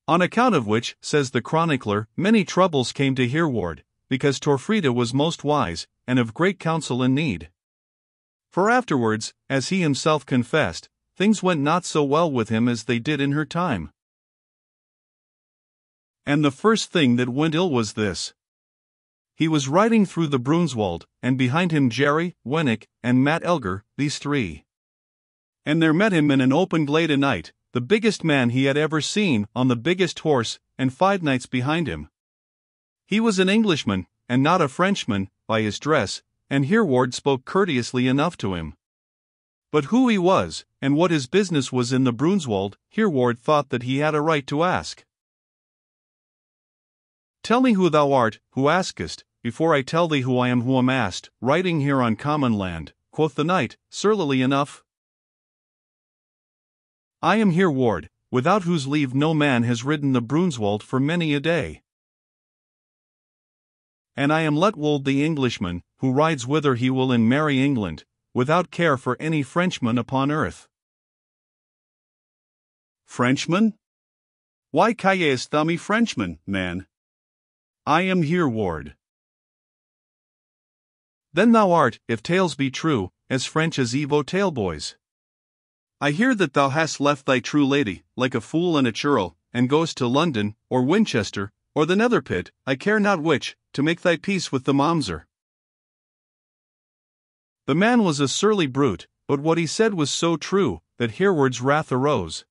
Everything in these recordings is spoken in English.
On account of which, says the chronicler, many troubles came to Hereward, because Torfrida was most wise, and of great counsel in need. For afterwards, as he himself confessed, things went not so well with him as they did in her time. And the first thing that went ill was this. He was riding through the Brunswold, and behind him Jerry, Wennick, and Mat Elger, these three. And there met him in an open glade a knight, the biggest man he had ever seen, on the biggest horse, and 5 knights behind him. He was an Englishman, and not a Frenchman, by his dress, and Hereward spoke courteously enough to him. But who he was, and what his business was in the Brunswold, Hereward thought that he had a right to ask. Tell me who thou art, who askest, before I tell thee who I am who am asked, riding here on common land, quoth the knight, surlily enough. I am Hereward, without whose leave no man has ridden the Brunswold for many a day. And I am Letwold the Englishman, who rides whither he will in merry England, without care for any Frenchman upon earth. Frenchman? Why callest thou me Frenchman, man? I am Hereward. Then thou art, if tales be true, as French as Evo Taleboys. I hear that thou hast left thy true lady, like a fool and a churl, and goest to London, or Winchester, or the nether pit, I care not which, to make thy peace with the Momser. The man was a surly brute, but what he said was so true, that Hereward's wrath arose.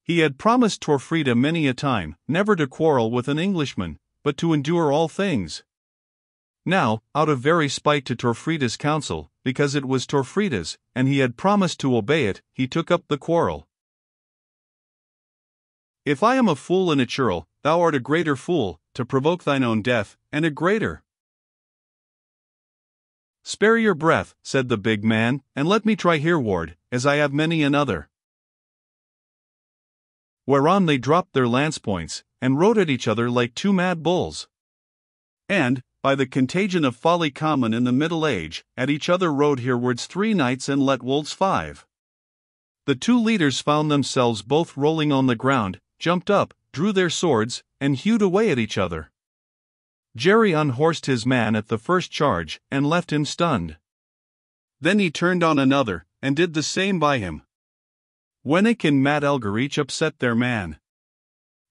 He had promised Torfrida many a time, never to quarrel with an Englishman, but to endure all things. Now, out of very spite to Torfrida's counsel, because it was Torfrida's, and he had promised to obey it, he took up the quarrel. If I am a fool and a churl, thou art a greater fool, to provoke thine own death, and a greater. Spare your breath, said the big man, and let me try Hereward, as I have many another. Whereon they dropped their lance points, and rode at each other like 2 mad bulls. And, by the contagion of folly common in the Middle Age, at each other rode Hereward's 3 knights and Letwold's 5. The 2 leaders found themselves both rolling on the ground, jumped up, drew their swords, and hewed away at each other. Jerry unhorsed his man at the first charge, and left him stunned. Then he turned on another, and did the same by him. Wennick and Mat Elger each upset their man.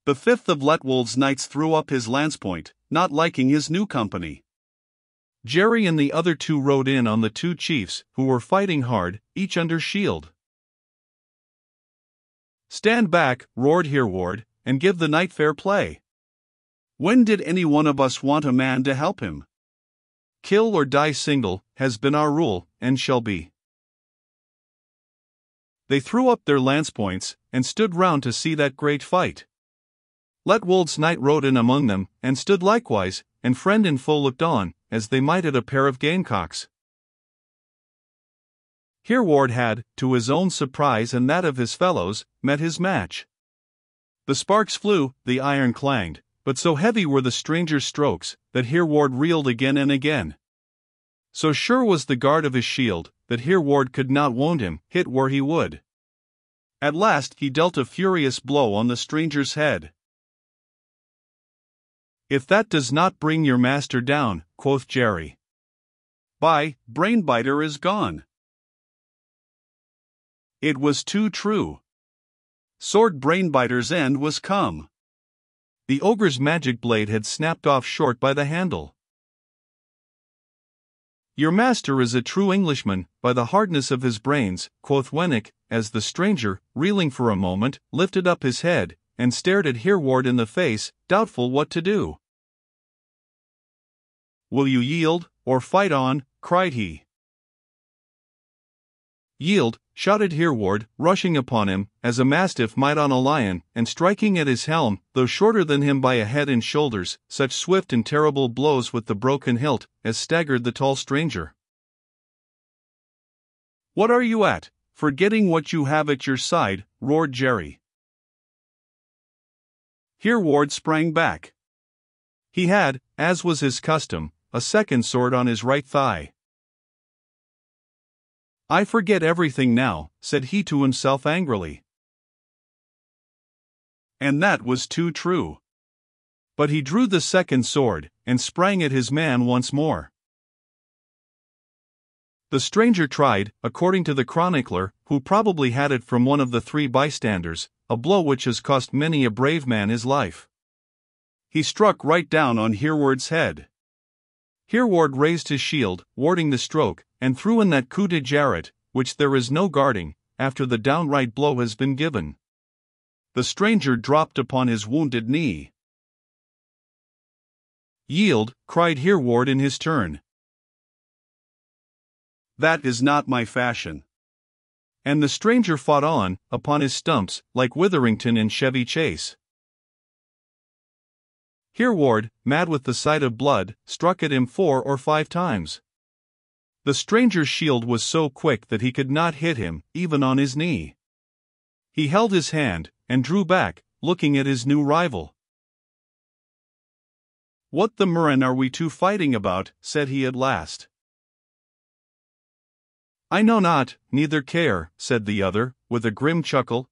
The 5th of Letwold's knights threw up his lance-point, not liking his new company. Jerry and the other 2 rode in on the 2 chiefs, who were fighting hard, each under shield. Stand back, roared Hereward, and give the knight fair play. When did any one of us want a man to help him? Kill or die single, has been our rule, and shall be. They threw up their lance-points, and stood round to see that great fight. Letwold's knight rode in among them, and stood likewise, and friend and foe looked on, as they might at a pair of gamecocks. Hereward had, to his own surprise and that of his fellows, met his match. The sparks flew, the iron clanged, but so heavy were the stranger's strokes, that Hereward reeled again and again. So sure was the guard of his shield, that Hereward could not wound him, hit where he would. At last he dealt a furious blow on the stranger's head. If that does not bring your master down, quoth Jerry. By, Brainbiter is gone. It was too true. Sword Brainbiter's end was come. The ogre's magic blade had snapped off short by the handle. Your master is a true Englishman, by the hardness of his brains, quoth Wennick, as the stranger, reeling for a moment, lifted up his head, and stared at Hereward in the face, doubtful what to do. Will you yield, or fight on? Cried he. Yield, shouted Hereward, rushing upon him, as a mastiff might on a lion, and striking at his helm, though shorter than him by a head and shoulders, such swift and terrible blows with the broken hilt, as staggered the tall stranger. What are you at, forgetting what you have at your side? Roared Jerry. Hereward sprang back. He had, as was his custom, a second sword on his right thigh. I forget everything now, said he to himself angrily. And that was too true. But he drew the second sword, and sprang at his man once more. The stranger tried, according to the chronicler, who probably had it from one of the three bystanders, a blow which has cost many a brave man his life. He struck right down on Hereward's head. Hereward raised his shield, warding the stroke, and threw in that coup de jarret, which there is no guarding, after the downright blow has been given. The stranger dropped upon his wounded knee. "Yield," cried Hereward in his turn. "That is not my fashion." And the stranger fought on, upon his stumps, like Witherington in Chevy Chase. Hereward, mad with the sight of blood, struck at him 4 or 5 times. The stranger's shield was so quick that he could not hit him, even on his knee. He held his hand, and drew back, looking at his new rival. "What the murrain are we two fighting about?" said he at last. "I know not, neither care," said the other, with a grim chuckle.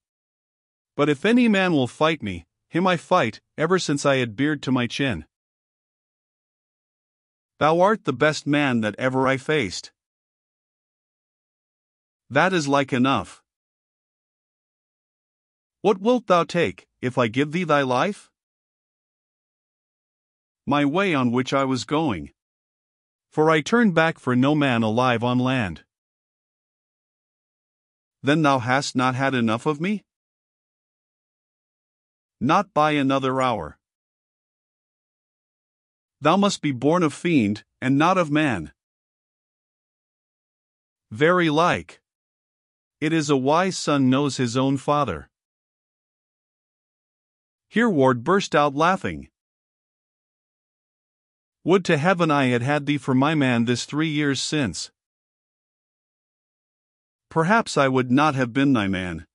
"But if any man will fight me, him I fight, ever since I had beard to my chin. Thou art the best man that ever I faced." "That is like enough. What wilt thou take, if I give thee thy life?" "My way on which I was going. For I turn back for no man alive on land." "Then thou hast not had enough of me?" "Not by another hour." "Thou must be born of fiend, and not of man." "Very like. It is a wise son knows his own father." Hereward burst out laughing. "Would to heaven I had had thee for my man this 3 years since. Perhaps I would not have been thy man."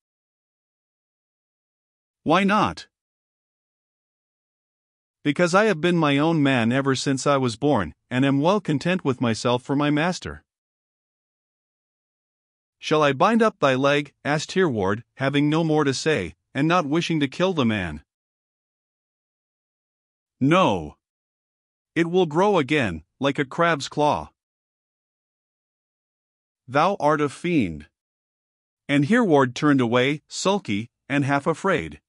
"Why not?" "Because I have been my own man ever since I was born, and am well content with myself for my master." "Shall I bind up thy leg?" asked Hereward, having no more to say, and not wishing to kill the man. "No. It will grow again, like a crab's claw." "Thou art a fiend." And Hereward turned away, sulky, and half afraid.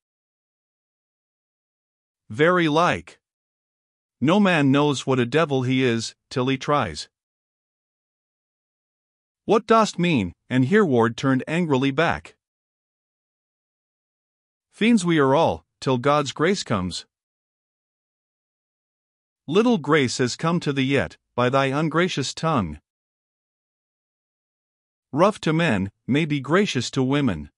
"Very like. No man knows what a devil he is, till he tries." "What dost mean?" and Hereward turned angrily back. "Fiends we are all, till God's grace comes." "Little grace has come to thee yet, by thy ungracious tongue. Rough to men, may be gracious to women."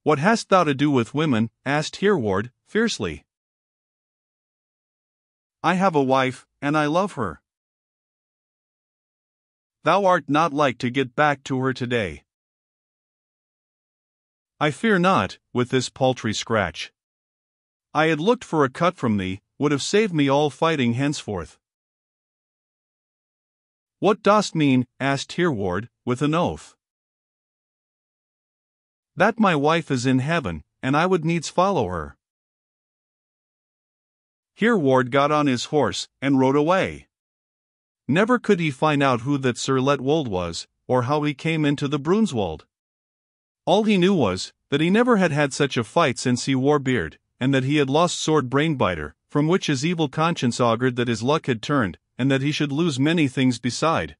"What hast thou to do with women?" asked Hereward, fiercely. "I have a wife, and I love her." "Thou art not like to get back to her today." "I fear not, with this paltry scratch. I had looked for a cut from thee, would have saved me all fighting henceforth." "What dost mean?" asked Hereward, with an oath. "That my wife is in heaven, and I would needs follow her." Hereward got on his horse, and rode away. Never could he find out who that Sir Letwold was, or how he came into the Brunswold. All he knew was, that he never had had such a fight since he wore beard, and that he had lost sword Brainbiter, from which his evil conscience augured that his luck had turned, and that he should lose many things beside.